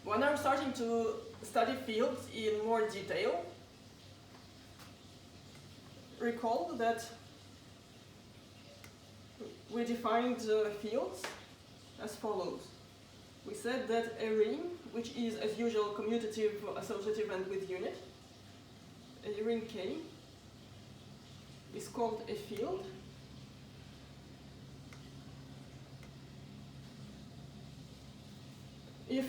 When I'm starting to study fields in more detail, recall that we defined fields as follows. We said that a ring, which is as usual commutative, associative, and with unit, a ring K, is called a field if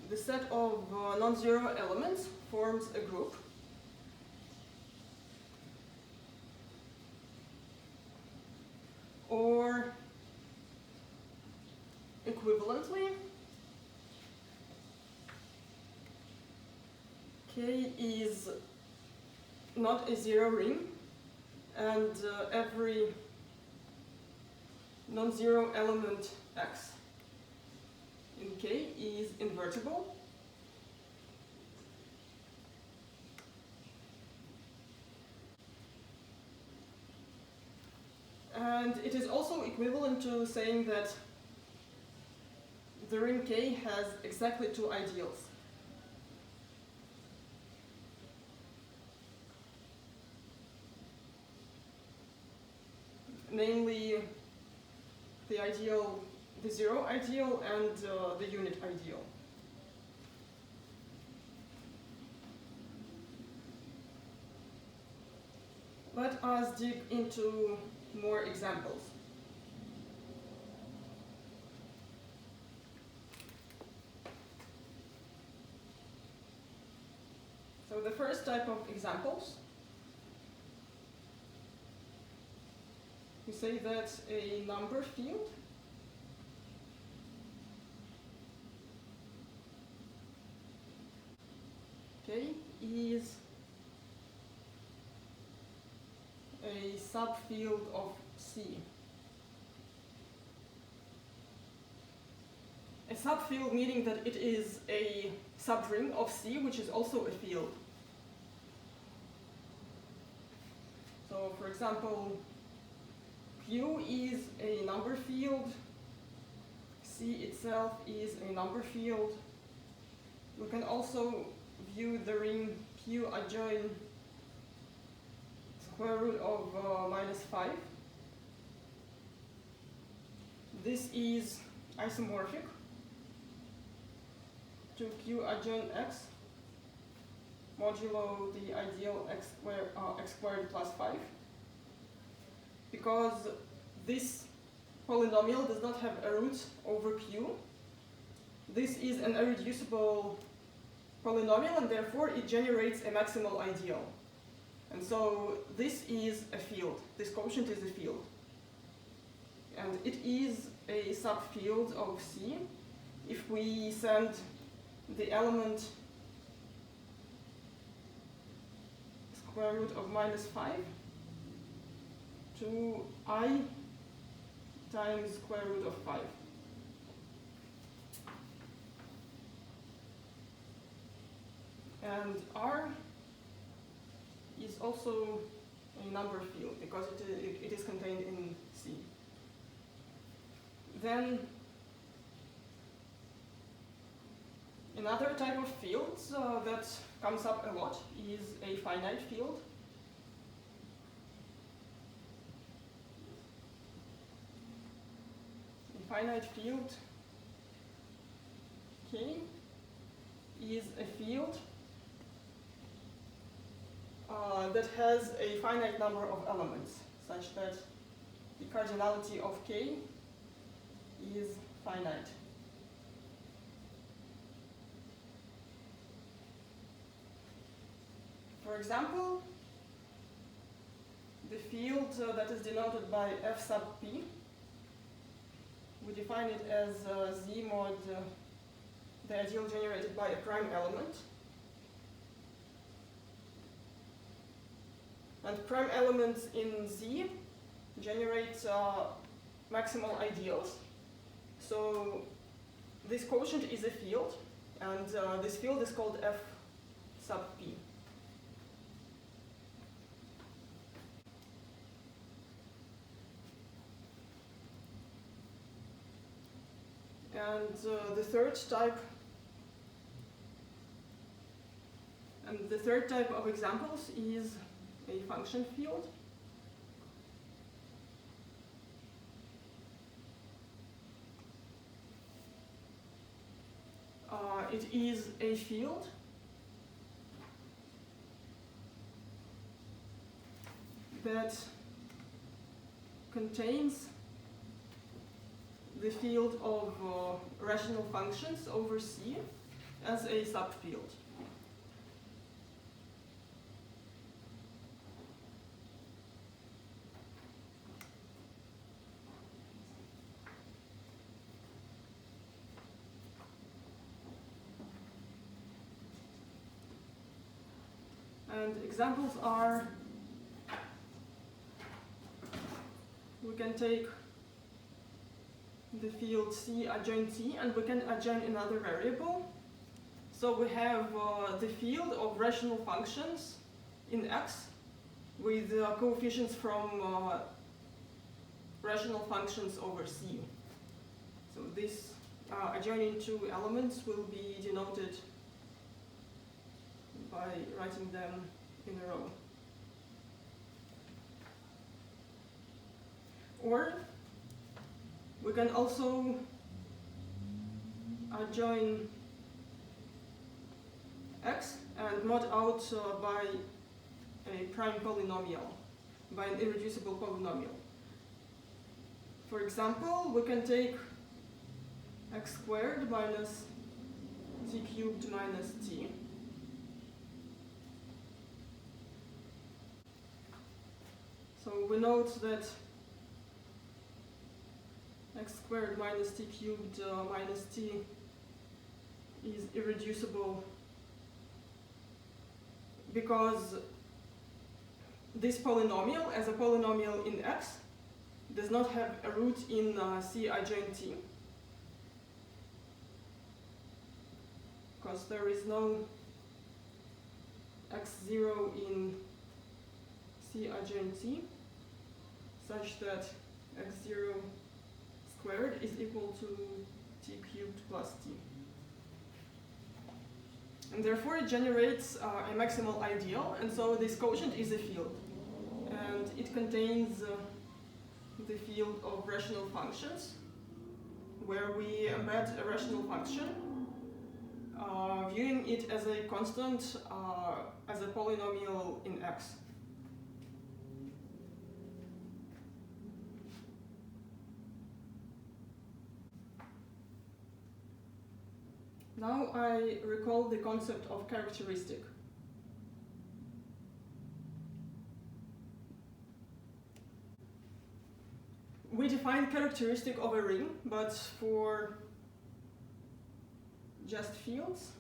the set of non-zero elements forms a group or equivalently K is not a zero ring and every non-zero element X in K is invertible. And it is also equivalent to saying that the ring K has exactly two ideals. Namely, the ideal, the zero ideal, and the unit ideal. Let us dig into more examples. So the first type of examples, we say that a number field K is a subfield of C. A subfield meaning that it is a subring of C, which is also a field. So, for example, Q is a number field, C itself is a number field. We can also view the ring Q adjoin square root of -5. This is isomorphic to Q adjoin X modulo the ideal x squared plus 5, because this polynomial does not have a root over Q. This is an irreducible polynomial and therefore it generates a maximal ideal. And so this is a field, this quotient is a field. And it is a subfield of C if we send the element square root of -5 to I times square root of 5. And R is also a number field because it is contained in C. Then another type of fields that comes up a lot is a finite field. A finite field K is a field that has a finite number of elements, such that the cardinality of K is finite. For example, the field that is denoted by F sub P, we define it as Z mod the ideal generated by a prime element. And prime elements in Z generate maximal ideals. So this quotient is a field, and this field is called F sub P. And the third type of examples is a function field. It is a field that contains the field of rational functions over C as a subfield. And examples are, we can take the field C adjoin T and we can adjoin another variable. So we have the field of rational functions in X with coefficients from rational functions over C. So these adjoining two elements will be denoted by writing them in a row. Or we can also adjoin X and mod out by a prime polynomial, by an irreducible polynomial. For example, we can take x squared minus t cubed minus t. So we note that x squared minus t cubed minus t is irreducible because this polynomial, as a polynomial in X, does not have a root in C adjoin T, because there is no x0 in C adjoin T, such that x0 squared is equal to t cubed plus t. And therefore it generates a maximal ideal, and so this quotient is a field. And it contains the field of rational functions, where we embed a rational function, viewing it as a constant, as a polynomial in X. Now I recall the concept of characteristic. We define characteristic of a ring, but for just fields,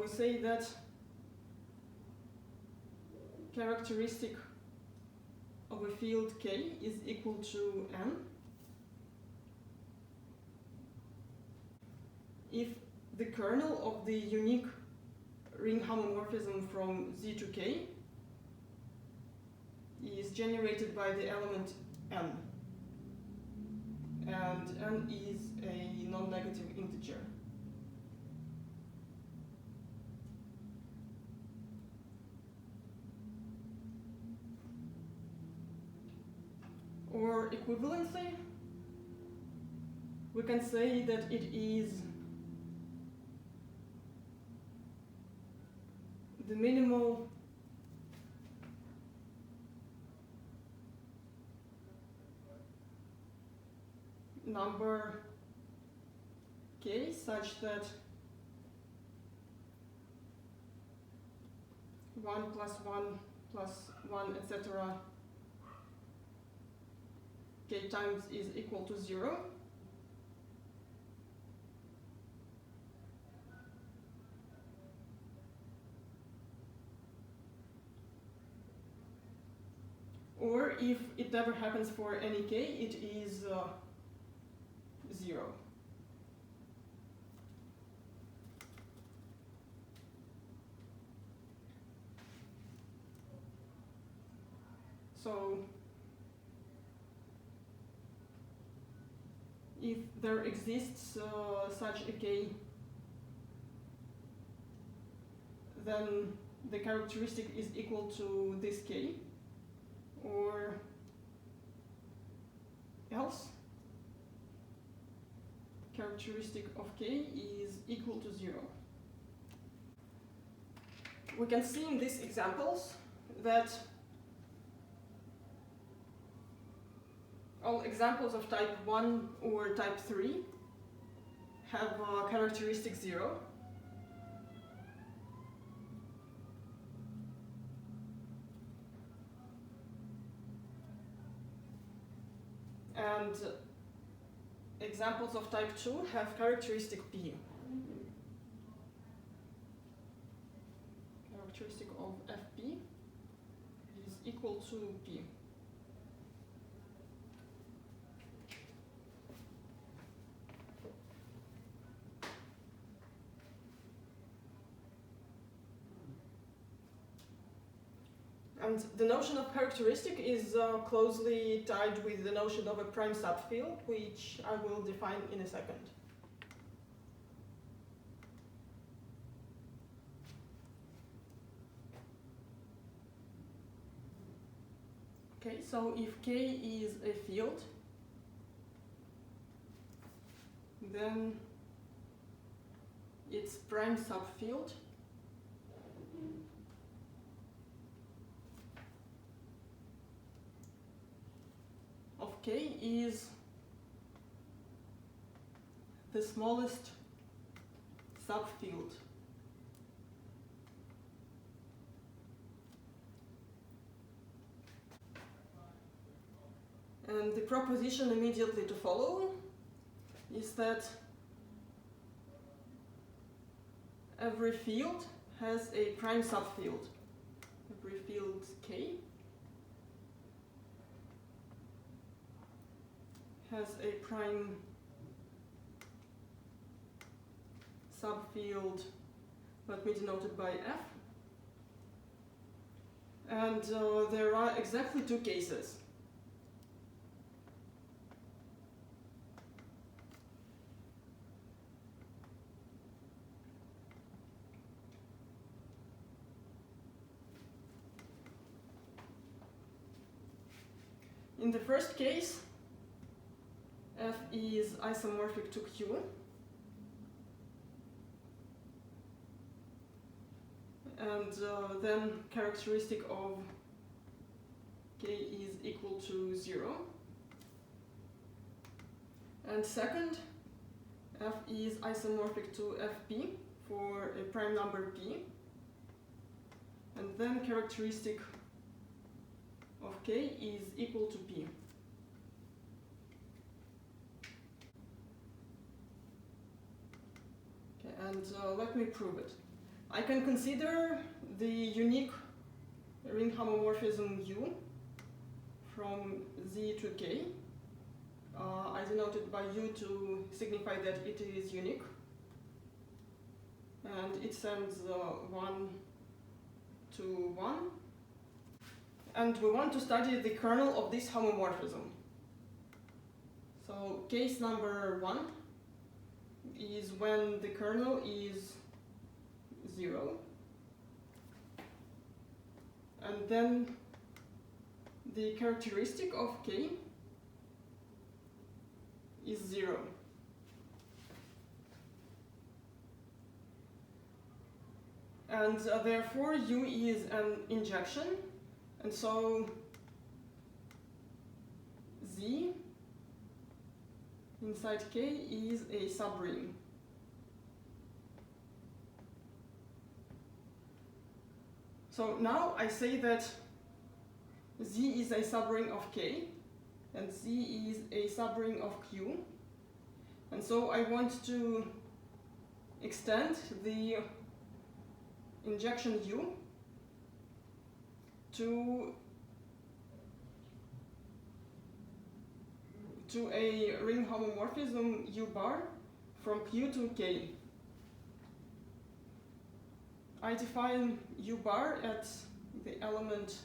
we say that characteristic of a field K is equal to n if the kernel of the unique ring homomorphism from Z to K is generated by the element n, and n is a non-negative integer. Or equivalently, we can say that it is the minimal number K such that 1 plus 1 plus 1, etc. K times is equal to 0. Or if it never happens for any K, it is 0. So if there exists such a K, then the characteristic is equal to this K, or else characteristic of K is equal to 0. We can see in these examples that all examples of type 1 or type 3 have characteristic 0. And examples of type 2 have characteristic P. Characteristic of Fp is equal to P. And the notion of characteristic is closely tied with the notion of a prime subfield, which I will define in a second. Okay, so if K is a field, then its prime subfield of K is the smallest subfield. And the proposition immediately to follow is that every field has a prime subfield. Every field K has a prime subfield, let me denote it by F. And there are exactly two cases. In the first case, F is isomorphic to Q, and then characteristic of K is equal to 0. And second, F is isomorphic to Fp for a prime number P, and then characteristic of K is equal to P. Okay, and let me prove it. I can consider the unique ring homomorphism U from Z to K. I denote it by U to signify that it is unique. And it sends 1 to 1. And we want to study the kernel of this homomorphism. So case number 1 is when the kernel is 0. And then the characteristic of K is 0. And therefore U is an injection. And so Z inside K is a subring. So now I say that Z is a subring of K and Z is a subring of Q. And so I want to extend the injection U to a ring homomorphism U bar from Q to K. I define U bar at the element,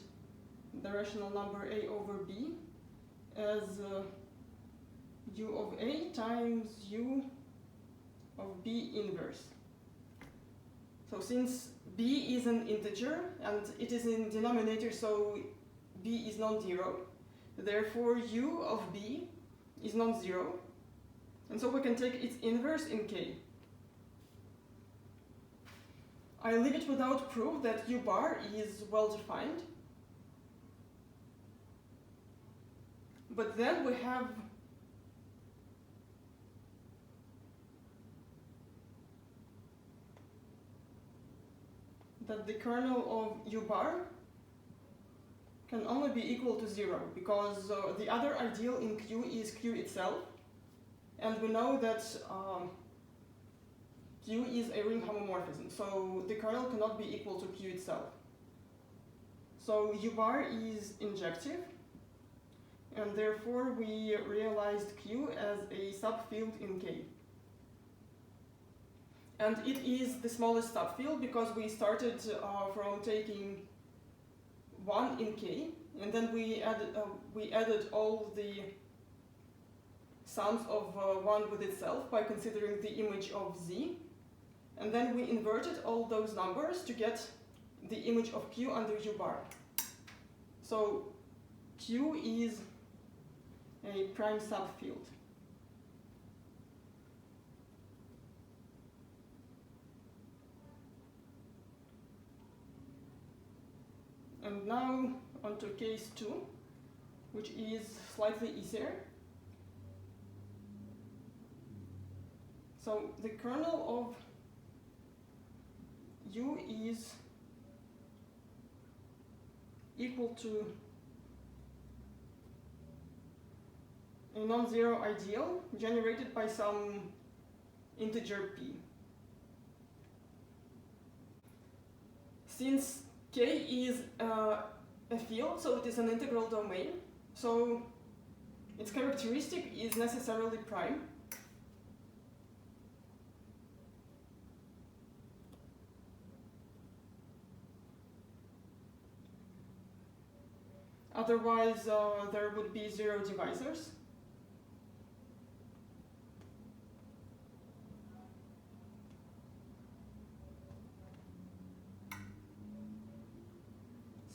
the rational number A over B, as u of A times u of B inverse. So since B is an integer and it is in denominator, so B is non-zero, therefore u of B is non-zero, and so we can take its inverse in K. I leave it without proof that u bar is well defined, but then we have that the kernel of u bar can only be equal to 0, because the other ideal in Q is Q itself, and we know that Q is a ring homomorphism, so the kernel cannot be equal to Q itself. So u bar is injective, and therefore we realized Q as a subfield in K. And it is the smallest subfield because we started from taking 1 in K, and then we added all the sums of 1 with itself by considering the image of Z, and then we inverted all those numbers to get the image of Q under u bar. So Q is a prime subfield. And now onto case 2, which is slightly easier. So the kernel of U is equal to a non-zero ideal generated by some integer p. Since K is a field, so it is an integral domain, so its characteristic is necessarily prime. Otherwise, there would be 0 divisors.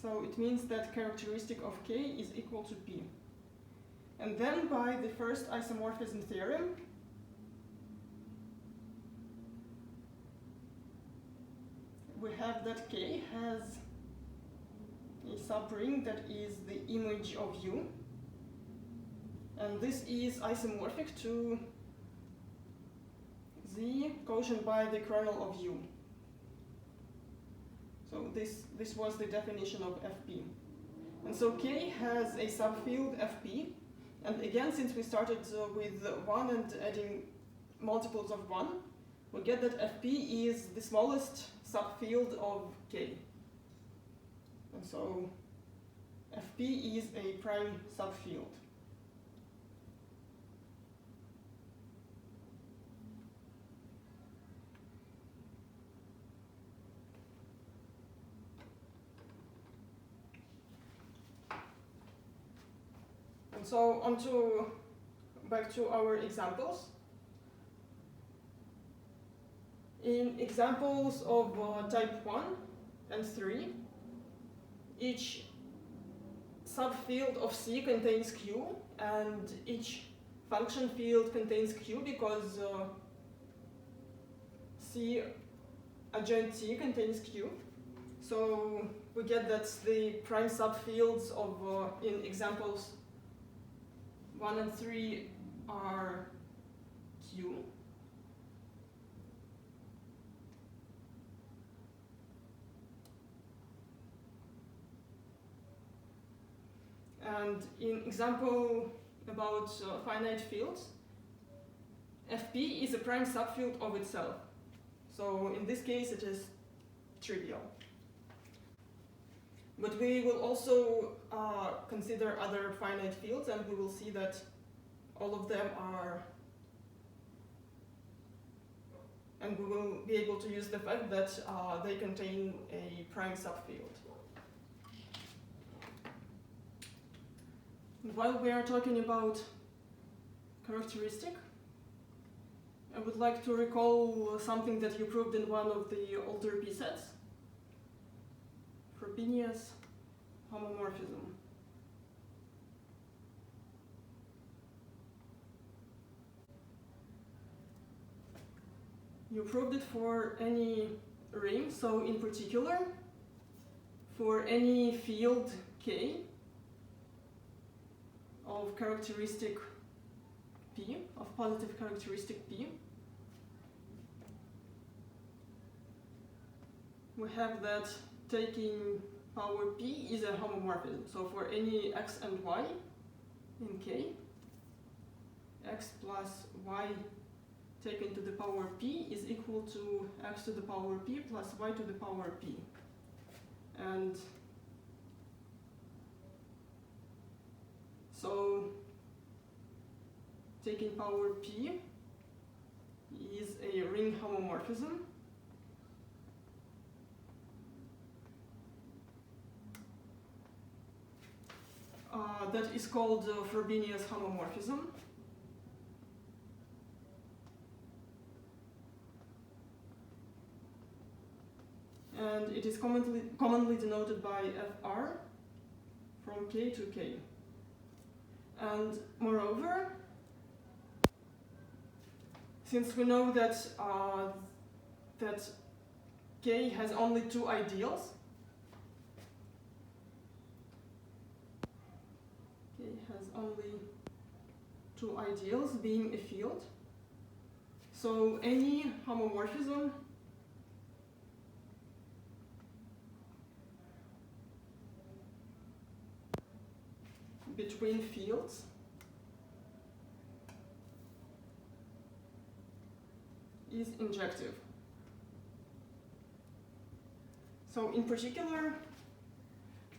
So it means that characteristic of K is equal to P. And then by the first isomorphism theorem, we have that K has a subring that is the image of U, and this is isomorphic to Z quotient by the kernel of U. So this was the definition of Fp. And so K has a subfield Fp, and again, since we started with 1 and adding multiples of 1, we get that Fp is the smallest subfield of K. And so Fp is a prime subfield. And so back to our examples. In examples of type 1 and 3, each subfield of C contains Q, and each function field contains Q because C adjoint C contains Q. So we get that the prime subfields of in examples 1 and 3 are Q. And in example about finite fields, Fp is a prime subfield of itself. So in this case it is trivial. But we will also consider other finite fields, and we will see that all of them are, and we will be able to use the fact that they contain a prime subfield. While we are talking about characteristic. I would like to recall something that you proved in one of the older P sets. Frobenius homomorphism. You proved it for any ring, so in particular, for any field K of characteristic P, of positive characteristic P, we have that taking power P is a homomorphism. So for any x and y in K, x plus y taken to the power P is equal to x to the power P plus y to the power P. And so taking power P is a ring homomorphism. That is called Frobenius homomorphism. And it is commonly denoted by Fr from K to K. And moreover, since we know that that K has only two ideals, K has only two ideals being a field, so any homomorphism between fields is injective. So in particular,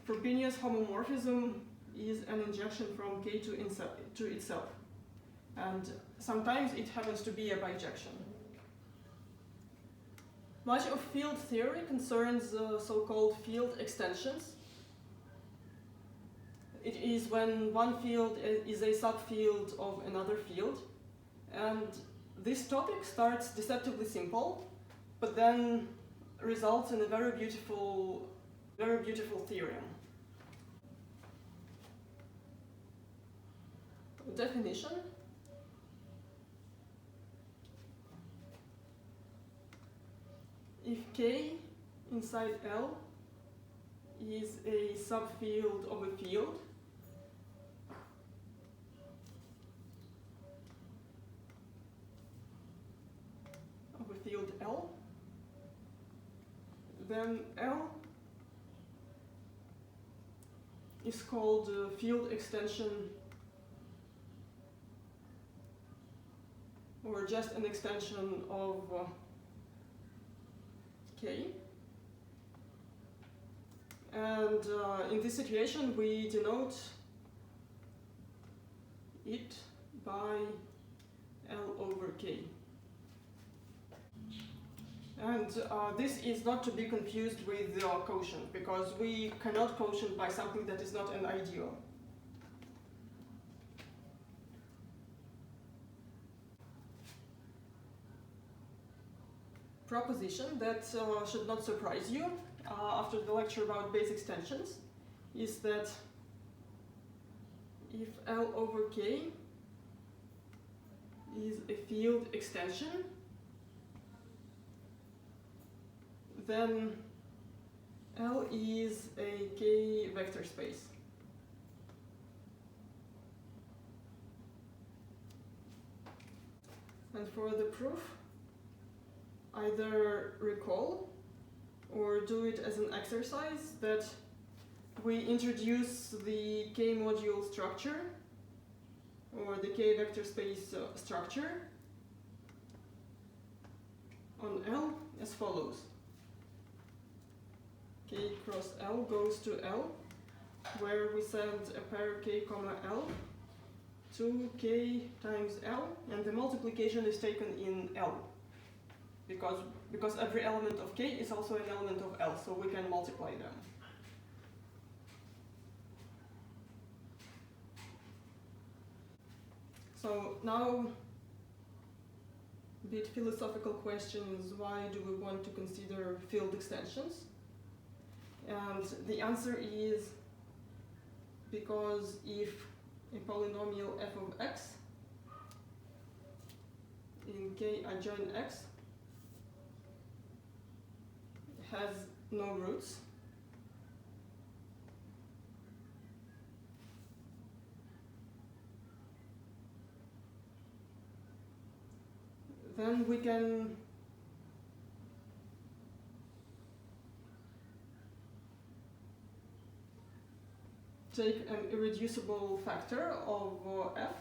Frobenius homomorphism is an injection from K to itself. And sometimes it happens to be a bijection. Much of field theory concerns so-called field extensions. It is when one field is a subfield of another field, and this topic starts deceptively simple, but then results in a very beautiful theorem. Definition: if K inside L is a subfield of a field, field L, then L is called field extension, or just an extension of K. And in this situation we denote it by L over K. And this is not to be confused with the quotient, because we cannot quotient by something that is not an ideal. Proposition that should not surprise you after the lecture about base extensions is that if L over K is a field extension, then L is a K vector space. And for the proof, either recall or do it as an exercise that we introduce the K module structure or the K vector space structure on L as follows. K cross L goes to L, where we send a pair K comma L to K times L, and the multiplication is taken in L, because every element of K is also an element of L, so we can multiply them. So now, a bit philosophical questions: why do we want to consider field extensions? And the answer is because if a polynomial f of x in k adjoint x has no roots, then we can take an irreducible factor of f,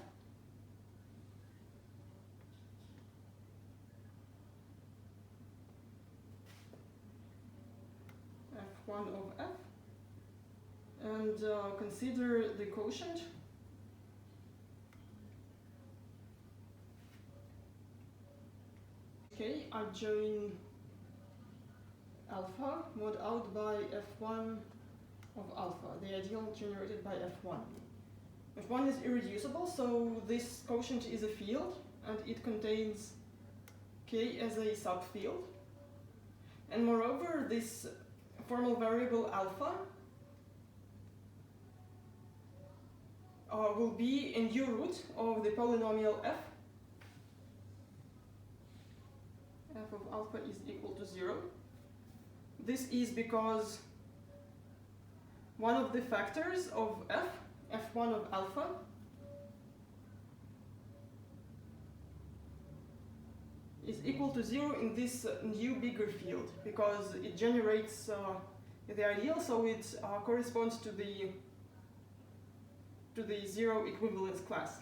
f1 of f, and consider the quotient k adjoint alpha mod out by f1 of alpha, the ideal generated by f1. f1 is irreducible, so this quotient is a field, and it contains k as a subfield. And moreover, this formal variable alpha will be a new root of the polynomial f. F of alpha is equal to 0. This is because one of the factors of f, f1 of alpha, is equal to 0 in this new bigger field, because it generates the ideal, so it corresponds to the zero equivalence class.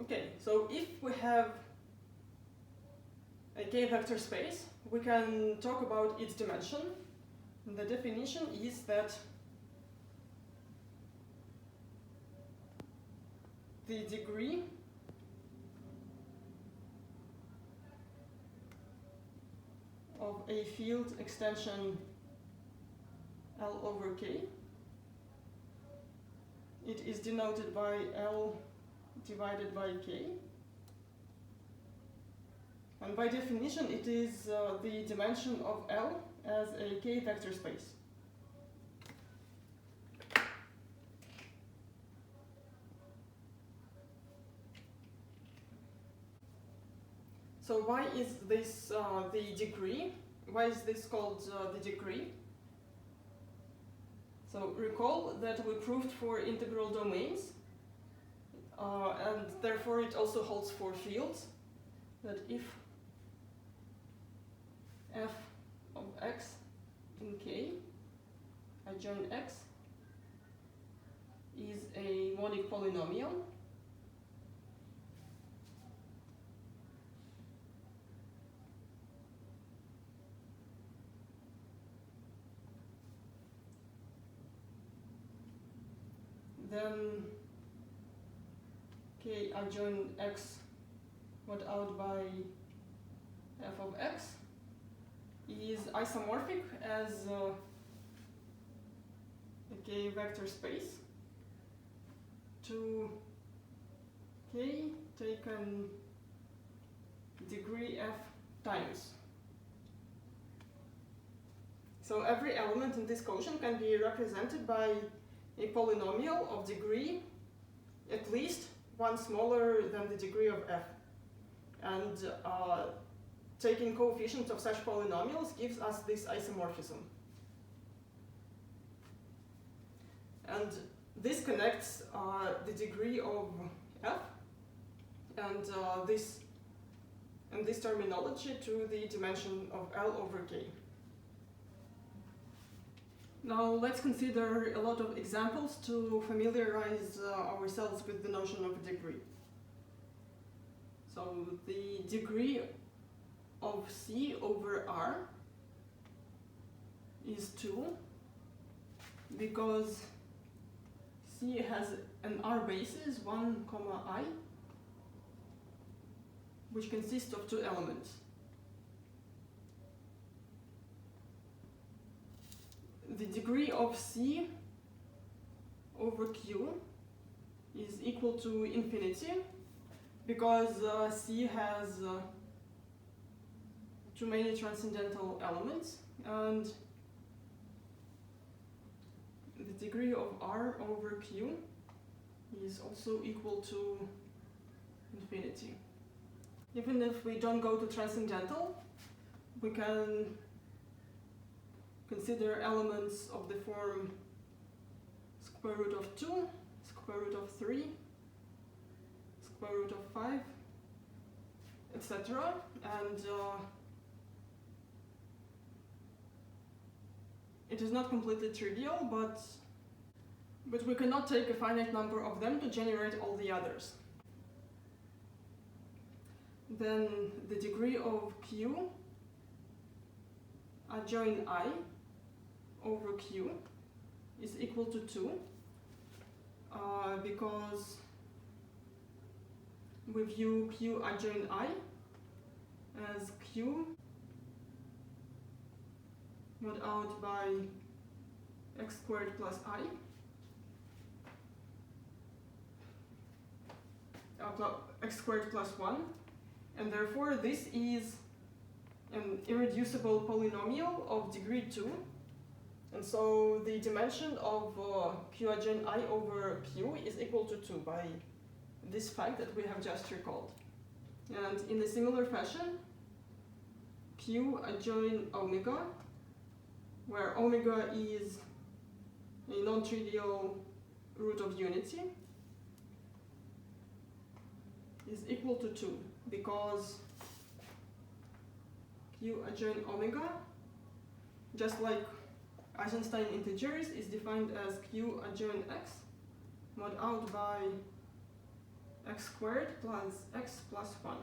Okay, so if we have a k-vector space, we can talk about its dimension. And the definition is that the degree of a field extension L over K, it is denoted by L divided by K. And by definition, it is the dimension of L as a k-vector space. So why is this the degree? Why is this called the degree? So recall that we proved for integral domains, and therefore it also holds for fields, that if f of x in K adjoint x is a monic polynomial, then K adjoint x mod out by f of x is isomorphic as a k-vector space to k taken degree f times. So every element in this quotient can be represented by a polynomial of degree at least one smaller than the degree of f. And taking coefficients of such polynomials gives us this isomorphism. And this connects the degree of f and this terminology to the dimension of L over K. Now let's consider a lot of examples to familiarize ourselves with the notion of a degree. So the degree of C over R is 2 because C has an R basis 1, I, which consists of 2 elements. the degree of C over Q is equal to infinity, because C has too many transcendental elements, and the degree of R over Q is also equal to infinity. Even if we don't go to transcendental, we can consider elements of the form square root of 2, square root of 3, square root of 5, etc. And it is not completely trivial, but we cannot take a finite number of them to generate all the others. Then the degree of Q adjoin I over Q is equal to 2, because we view Q adjoin I as Q mod out by x squared plus I, x squared plus 1, and therefore this is an irreducible polynomial of degree 2, and so the dimension of Q adjoin I over Q is equal to 2 by this fact that we have just recalled. And in a similar fashion, Q adjoin omega, where omega is a non-trivial root of unity, is equal to 2, because Q adjoin omega, just like Eisenstein integers, is defined as Q adjoin x mod out by x squared plus x plus 1.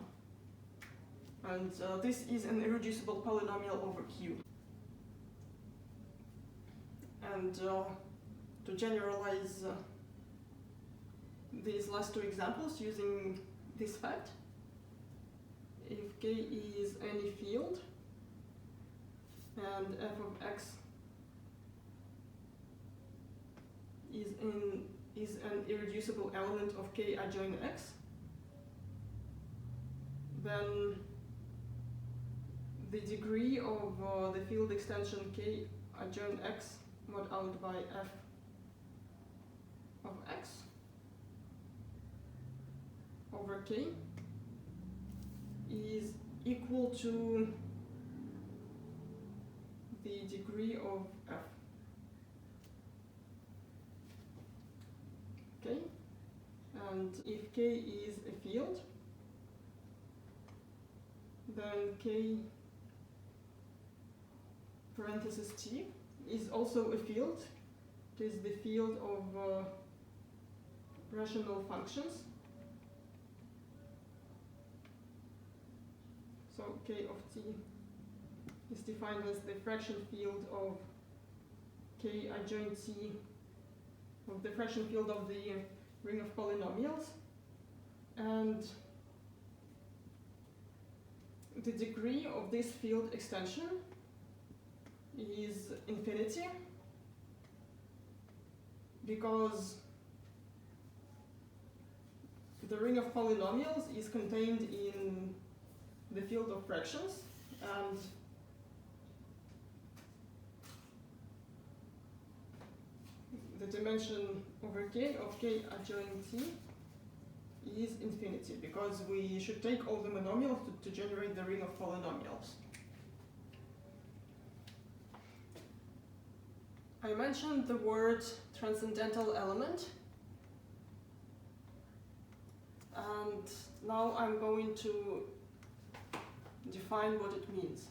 And this is an irreducible polynomial over Q. And to generalize these last two examples using this fact, if K is any field and f of x is an irreducible element of K adjoin x, then the degree of the field extension K adjoin x mod out by f of x over K is equal to the degree of f. Okay? And if K is a field, then K parenthesis T is also a field. It is the field of rational functions. So K of T is defined as the fraction field of K adjoin T of the fraction field of the ring of polynomials, and the degree of this field extension is infinity, because the ring of polynomials is contained in the field of fractions, and the dimension over K of K adjoin T is infinity, because we should take all the monomials to generate the ring of polynomials. I mentioned the word transcendental element, and now I'm going to define what it means.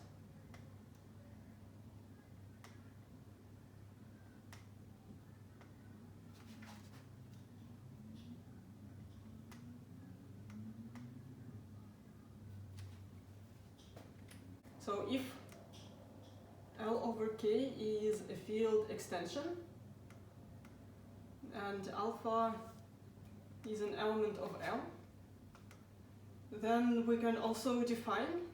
So if L over K is a field extension and alpha is an element of L, then we can also define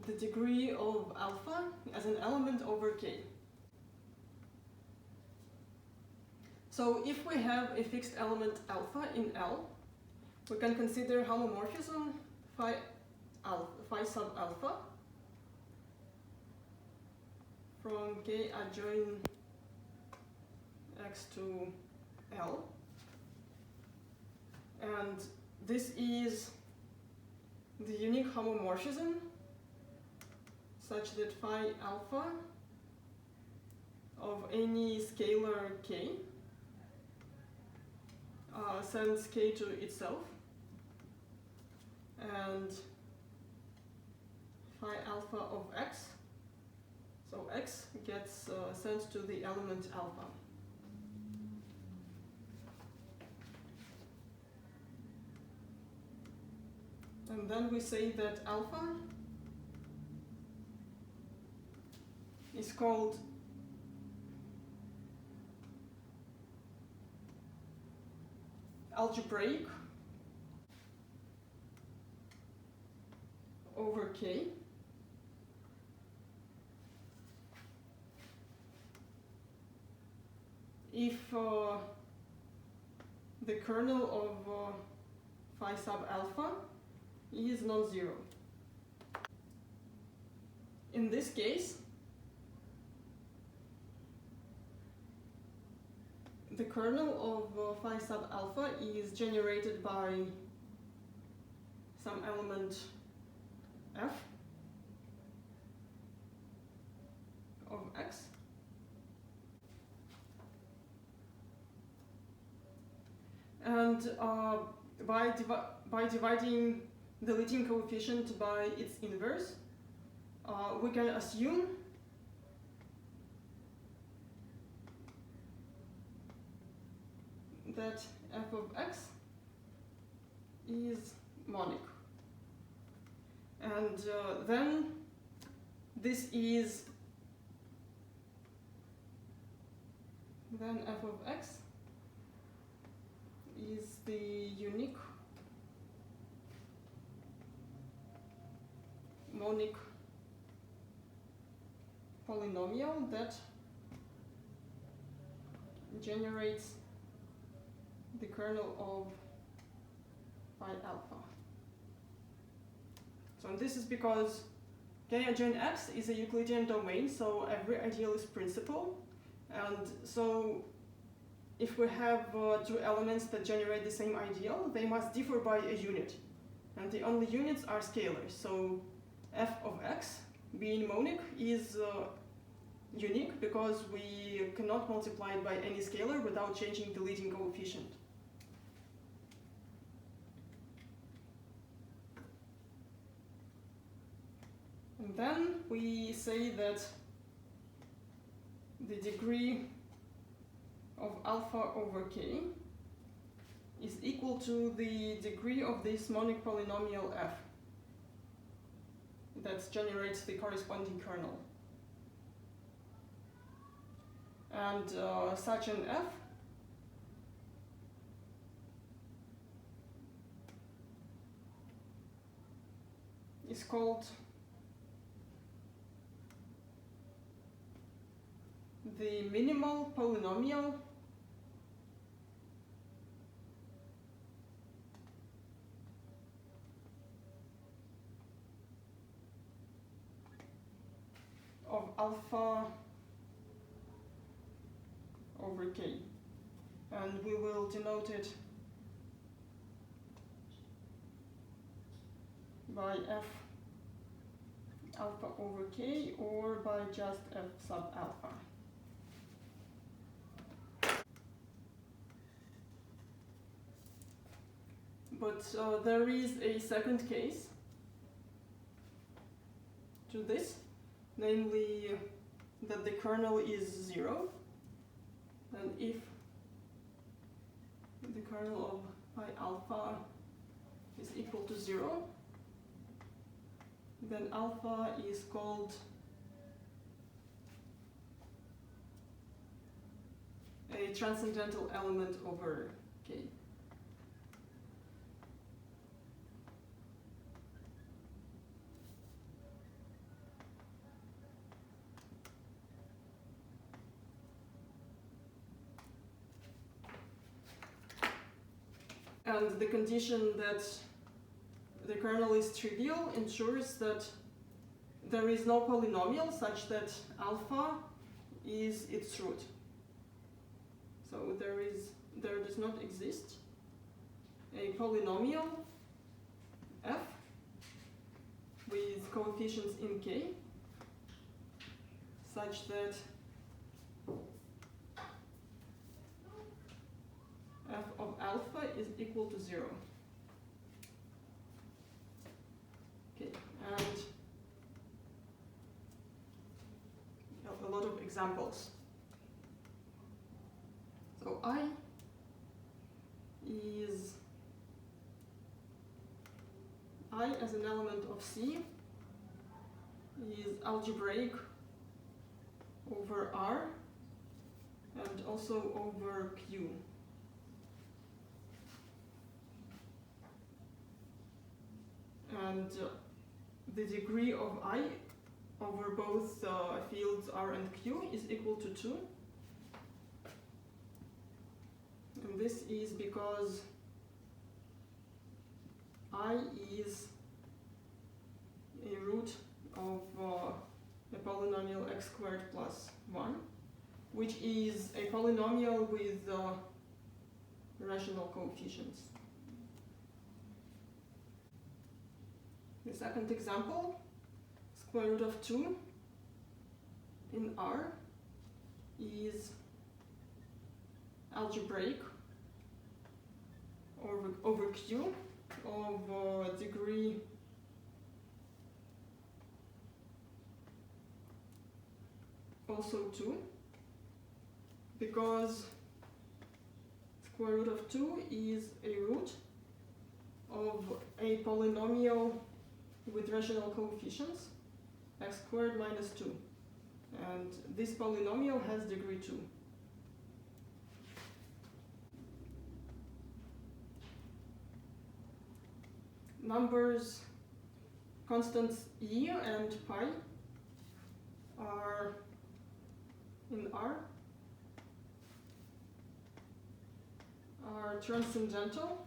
the degree of alpha as an element over K. So if we have a fixed element alpha in L, we can consider homomorphism phi sub alpha from K adjoin X to L. And this is the unique homomorphism such that phi alpha of any scalar K sends K to itself, and phi alpha of X, so X gets sent to the element alpha. And then we say that alpha is called algebraic over K if the kernel of phi sub alpha is non-zero. In this case, the kernel of phi sub alpha is generated by some element f of X, and by dividing the leading coefficient by its inverse, we can assume that f of X is monic. And then this is then f of X is the unique monic polynomial that generates the kernel of phi alpha. So this is because K adjoin X is a Euclidean domain, so every ideal is principal, and so if we have two elements that generate the same ideal, they must differ by a unit, and the only units are scalars. So f of X, being monic, is unique because we cannot multiply it by any scalar without changing the leading coefficient. And then we say that the degree of alpha over K is equal to the degree of this monic polynomial f that generates the corresponding kernel. And such an f is called the minimal polynomial of alpha over K, and we will denote it by f alpha over K or by just f sub alpha. But there is a second case to this, namely that the kernel is 0, and if the kernel of phi alpha is equal to 0, then alpha is called a transcendental element over K. And the condition that the kernel is trivial ensures that there is no polynomial such that alpha is its root. So there does not exist a polynomial f with coefficients in k such that f of alpha is equal to 0. Okay, and a lot of examples. So I as an element of C is algebraic over R and also over Q. And the degree of I over both fields R and Q is equal to 2. And this is because I is a root of a polynomial x squared plus 1, which is a polynomial with rational coefficients. The second example, square root of 2 in R is algebraic over Q of degree also 2, because square root of 2 is a root of a polynomial with rational coefficients, x squared minus 2. And this polynomial has degree 2. Numbers, constants e and pi are in R are transcendental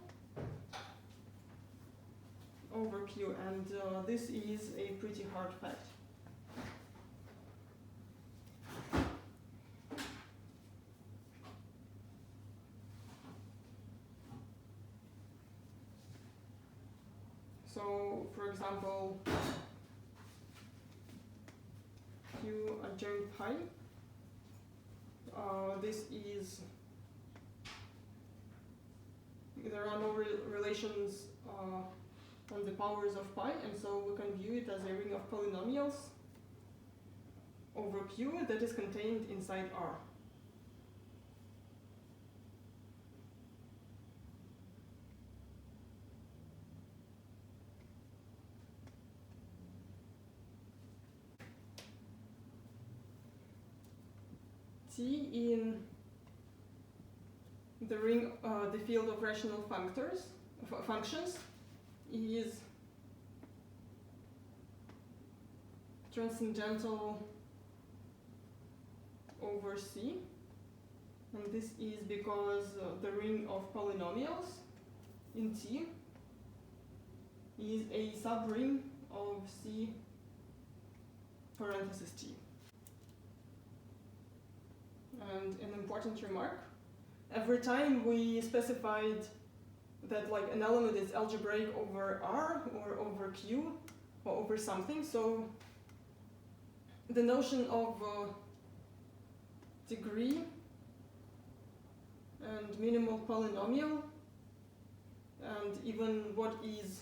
over Q, and this is a pretty hard fact. So, for example, Q adjoint pi, this is, there are no relations on the powers of pi, and so we can view it as a ring of polynomials over Q that is contained inside R. T in the ring, the field of rational functions is transcendental over C, and this is because the ring of polynomials in T is a subring of C parenthesis T. And an important remark, every time we specified that like an element is algebraic over R or over Q or over something, so the notion of degree and minimal polynomial and even what is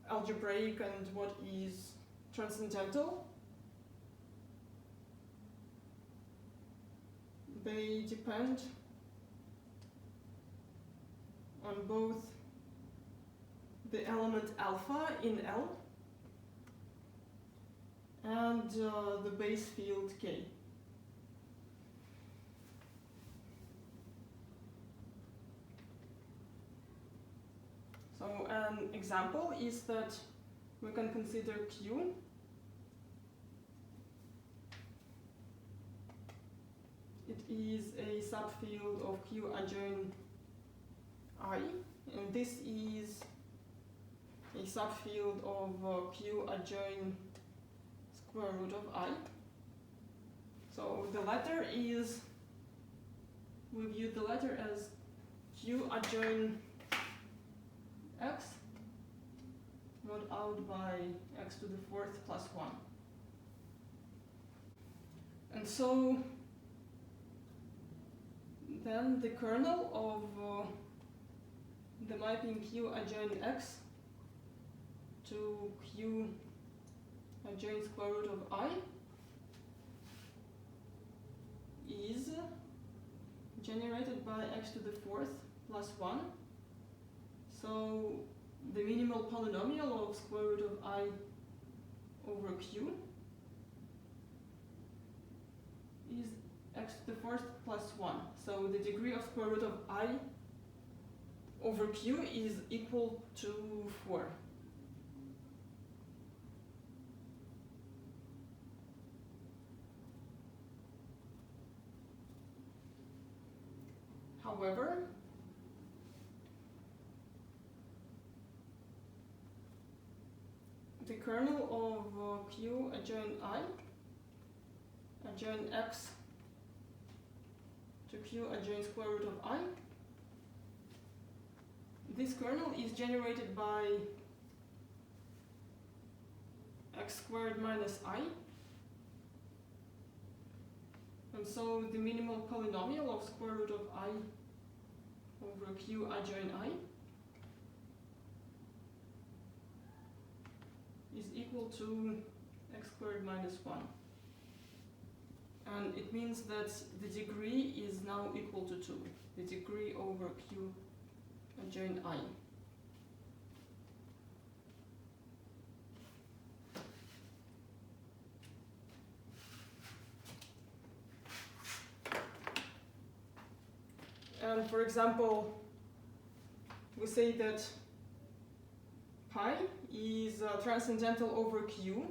algebraic and what is transcendental, they depend on both the element alpha in L and the base field K. So an example is that we can consider Q it is a subfield of Q adjoint I, and this is a subfield of Q adjoin square root of I. So the letter is, we view the letter as Q adjoin X mod out by X to the fourth plus 1. And so then the kernel of the mapping Q adjoin X to Q adjoin square root of I is generated by X to the fourth plus 1. So the minimal polynomial of square root of I over Q is X to the fourth plus 1. So the degree of square root of I over Q is equal to 4. However, the kernel of Q adjoin I adjoin X to Q adjoin square root of I, this kernel is generated by X squared minus I, and so the minimal polynomial of square root of I over Q adjoin I is equal to X squared minus 1. And it means that the degree is now equal to 2, the degree over Q adjoin I. And for example, we say that pi is transcendental over Q,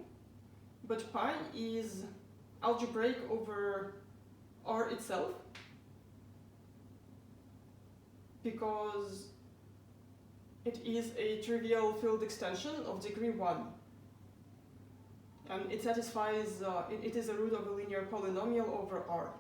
but pi is algebraic over R itself, because it is a trivial field extension of degree 1. And it satisfies, it is a root of a linear polynomial over R.